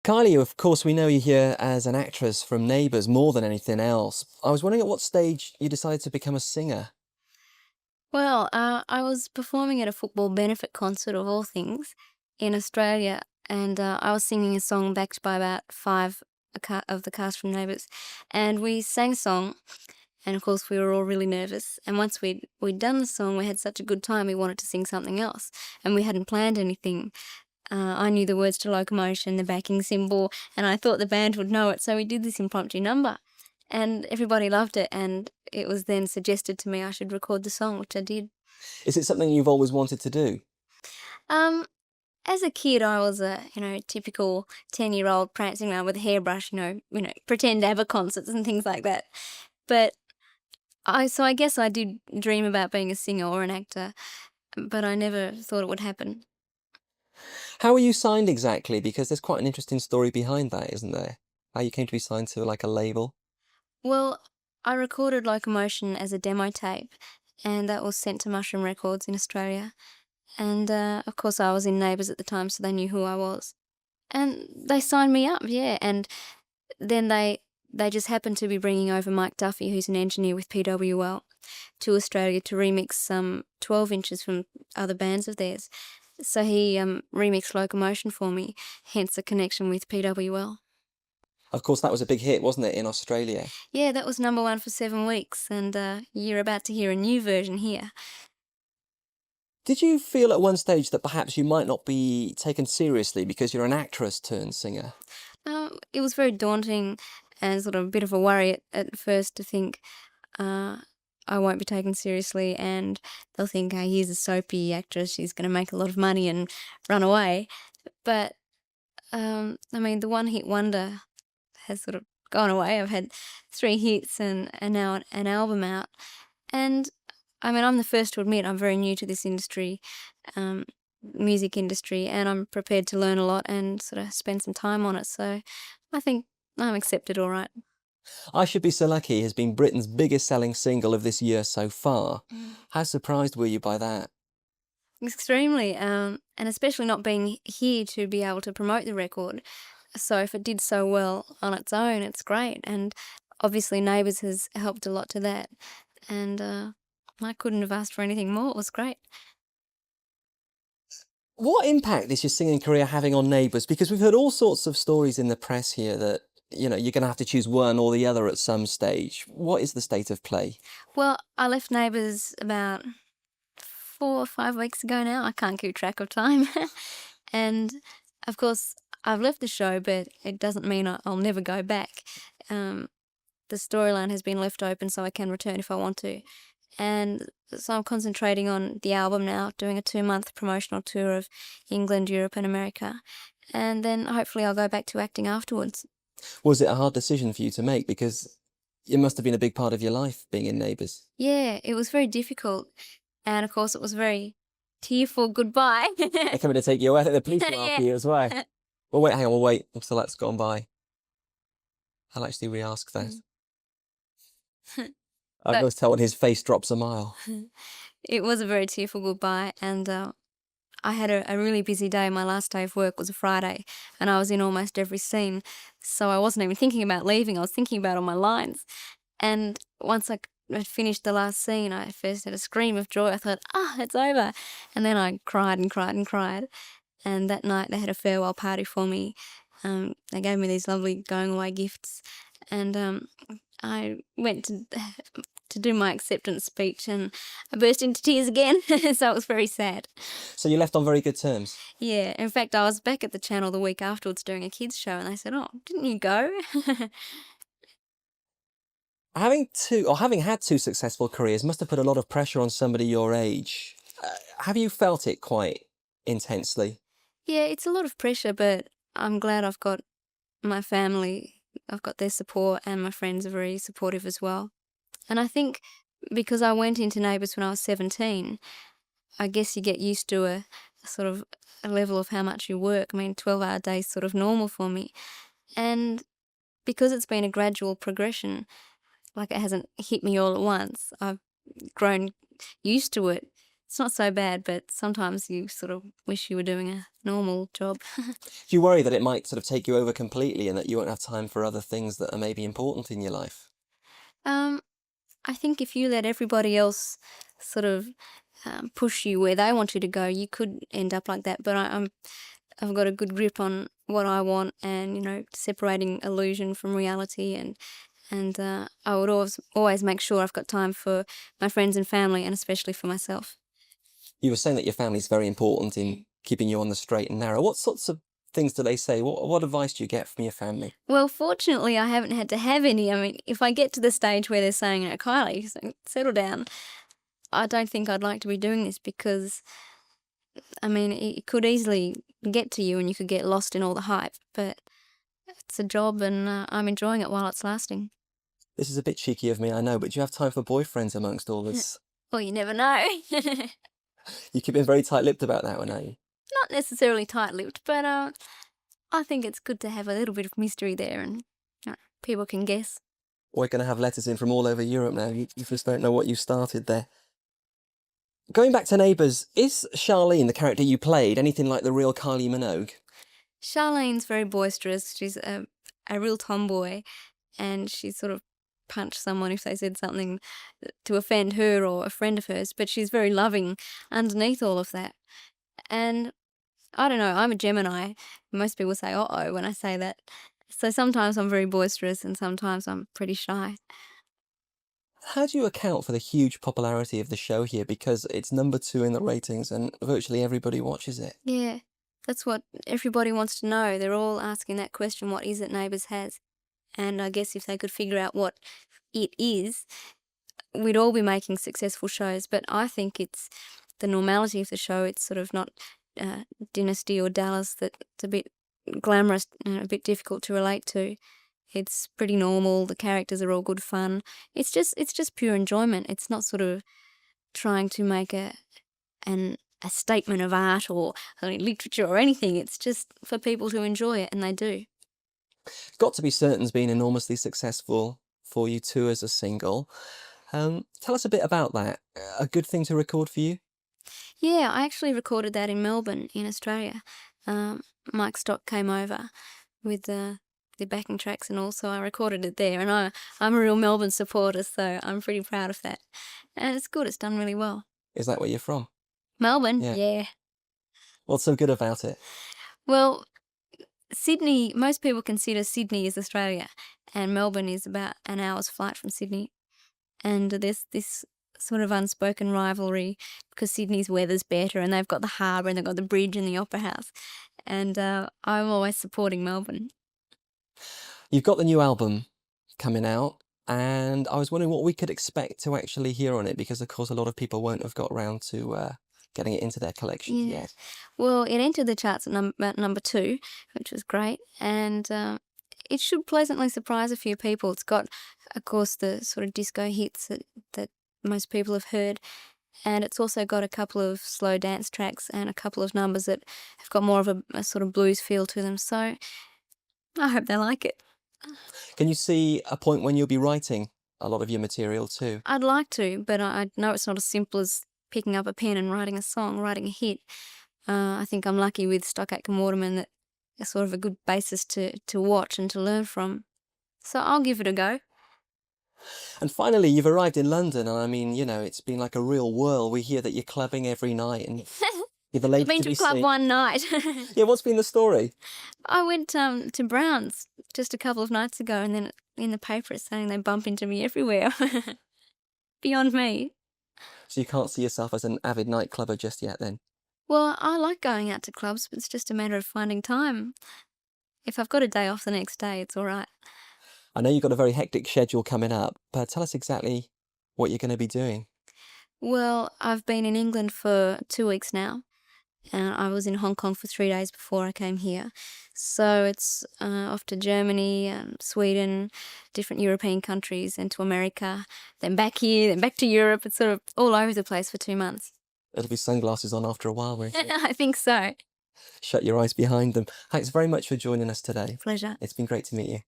Kylie, of course, we know you here as an actress from Neighbours more than anything else. I was wondering at what stage you decided to become a singer. I was performing at a football benefit concert of all things in Australia, and I was singing a song backed by about five of the cast from Neighbours, and we sang a song, and of course we were all really nervous. And once we'd done the song, we had such a good time, we wanted to sing something else, and we hadn't planned anything. I knew the words to Locomotion, the backing symbol, and I thought the band would know it, so we did this impromptu number. And everybody loved it, and it was then suggested to me I should record the song, which I did. Is it something you've always wanted to do? Um, as a kid, I was a typical 10-year-old prancing around with a hairbrush, pretend ABBA concerts and things like that. But I guess I did dream about being a singer or an actor, but I never thought it would happen. How were you signed exactly? Because there's quite an interesting story behind that, isn't there? How you came to be signed to like a label. Well, I recorded Locomotion as a demo tape, and that was sent to Mushroom Records in Australia. And of course, I was in Neighbours at the time, so they knew who I was. And they signed me up, yeah. And then they just happened to be bringing over Mike Duffy, who's an engineer with PWL, to Australia to remix some 12 inches from other bands of theirs. So he remixed Locomotion for me, hence the connection with PWL. Of course, that was a big hit, wasn't it, in Australia? Yeah, that was #1 for 7 weeks, and you're about to hear a new version here. Did you feel at one stage that perhaps you might not be taken seriously because you're an actress turned singer? It was very daunting and sort of a bit of a worry at first to think uh, I won't be taken seriously and they'll think, oh, here's a soapy actress, she's going to make a lot of money and run away. But, the one hit wonder has sort of gone away. I've had 3 hits and now an album out. And I'm the first to admit I'm very new to this industry, um, music industry, and I'm prepared to learn a lot and sort of spend some time on it. So I think I'm accepted all right. I Should Be So Lucky has been Britain's biggest selling single of this year so far. How surprised were you by that? Extremely, and especially not being here to be able to promote the record. So if it did so well on its own, it's great. And obviously, Neighbours has helped a lot to that. And I couldn't have asked for anything more. It was great. What impact is your singing career having on Neighbours? Because we've heard all sorts of stories in the press here that, you're going to have to choose one or the other at some stage. What is the state of play? Well, I left Neighbours about 4 or 5 weeks ago now. I can't keep track of time. And of course, I've left the show, but it doesn't mean I'll never go back. The storyline has been left open so I can return if I want to. And so I'm concentrating on the album now, doing a 2-month promotional tour of England, Europe, and America. And then hopefully I'll go back to acting afterwards. Was it a hard decision for you to make? Because it must have been a big part of your life being in Neighbours. Yeah, it was very difficult. And of course, it was very tearful goodbye. They're coming to take you away. I think the police were after Yeah. you as well. Well, wait, hang on, we'll wait until that's gone by. I'll actually re-ask that. I can always tell when his face drops a mile. It was a very tearful goodbye, and I had a really busy day. My last day of work was a Friday, and I was in almost every scene, so I wasn't even thinking about leaving. I was thinking about all my lines. And once I had finished the last scene, I first had a scream of joy. I thought, it's over. And then I cried and cried and cried. And that night they had a farewell party for me. They gave me these lovely going away gifts, and I went to do my acceptance speech, and I burst into tears again. So it was very sad. So you left on very good terms. Yeah, in fact, I was back at the channel the week afterwards doing a kids show, and they said, "Oh, didn't you go?" Having had two successful careers must have put a lot of pressure on somebody your age. Have you felt it quite intensely? Yeah, it's a lot of pressure, but I'm glad I've got my family. I've got their support, and my friends are very supportive as well. And I think because I went into Neighbours when I was 17, I guess you get used to a sort of a level of how much you work. 12-hour days sort of normal for me. And because it's been a gradual progression, like it hasn't hit me all at once, I've grown used to it. It's not so bad, but sometimes you sort of wish you were doing a normal job. Do you worry that it might sort of take you over completely and that you won't have time for other things that are maybe important in your life? um, I think if you let everybody else sort of push you where they want you to go, you could end up like that. But I've got a good grip on what I want, and separating illusion from reality, and I would always make sure I've got time for my friends and family, and especially for myself. You were saying that your family's very important in keeping you on the straight and narrow. What sorts of things do they say? What advice do you get from your family? Well, fortunately, I haven't had to have any. I mean, if I get to the stage where they're saying, Kylie, settle down, I don't think I'd like to be doing this, because, I mean, it could easily get to you and you could get lost in all the hype. But it's a job, and I'm enjoying it while it's lasting. This is a bit cheeky of me, I know, but do you have time for boyfriends amongst all this? Well, you never know. You keep being very tight-lipped about that one, are you? Not necessarily tight-lipped, but I think it's good to have a little bit of mystery there, and people can guess. We're going to have letters in from all over Europe now. You just don't know what you started there. Going back to Neighbours, is Charlene, the character you played, anything like the real Kylie Minogue? Charlene's very boisterous. She's a real tomboy, and she sort of punch someone if they said something to offend her or a friend of hers, but she's very loving underneath all of that. And I don't know, I'm a Gemini. Most people say, uh-oh, when I say that. So sometimes I'm very boisterous and sometimes I'm pretty shy. How do you account for the huge popularity of the show here? Because it's #2 in the ratings and virtually everybody watches it. Yeah, that's what everybody wants to know. They're all asking that question, what is it Neighbours has? And I guess if they could figure out what it is, we'd all be making successful shows. But I think it's the normality of the show. It's sort of not Dynasty or Dallas that's a bit glamorous and a bit difficult to relate to. It's pretty normal. The characters are all good fun. It's just pure enjoyment. It's not sort of trying to make a statement of art or literature or anything. It's just for people to enjoy it, and they do. Got to be Certain's been enormously successful for you too as a single. Tell us a bit about that. A good thing to record for you? Yeah, I actually recorded that in Melbourne, in Australia. Mike Stock came over with the backing tracks and all, so I recorded it there. And I'm a real Melbourne supporter, so I'm pretty proud of that. And it's good. It's done really well. Is that where you're from? Melbourne? Yeah. Yeah. What's so good about it? Well, Sydney, most people consider Sydney as Australia, and Melbourne is about an hour's flight from Sydney. And there's this sort of unspoken rivalry because Sydney's weather's better and they've got the harbour and they've got the bridge and the opera house. And I'm always supporting Melbourne. You've got the new album coming out, and I was wondering what we could expect to actually hear on it, because of course a lot of people won't have got around to getting it into their collections yet. Well, it entered the charts at number 2, which was great, and it should pleasantly surprise a few people. It's got, of course, the sort of disco hits that most people have heard, and it's also got a couple of slow dance tracks and a couple of numbers that have got more of a sort of blues feel to them, so I hope they like it. Can you see a point when you'll be writing a lot of your material too? I'd like to, but I know it's not as simple as picking up a pen and writing a song, writing a hit. I think I'm lucky with Stock Aitken Waterman that it's sort of a good basis to watch and to learn from. So I'll give it a go. And finally, you've arrived in London, and I mean, it's been like a real whirl. We hear that you're clubbing every night, and you're the lady I've been to to be a club seen. one night. Yeah, what's been the story? I went to Brown's just a couple of nights ago, and then in the paper it's saying they bump into me everywhere. Beyond me. So you can't see yourself as an avid nightclubber just yet then? Well, I like going out to clubs, but it's just a matter of finding time. If I've got a day off the next day, it's all right. I know you've got a very hectic schedule coming up, but tell us exactly what you're going to be doing. Well, I've been in England for 2 weeks now, and I was in Hong Kong for 3 days before I came here. So it's off to Germany, Sweden, different European countries, and to America, then back here, then back to Europe. It's sort of all over the place for 2 months. It'll be sunglasses on after a while, won't it? I think so. Shut your eyes behind them. Thanks very much for joining us today. Pleasure. It's been great to meet you.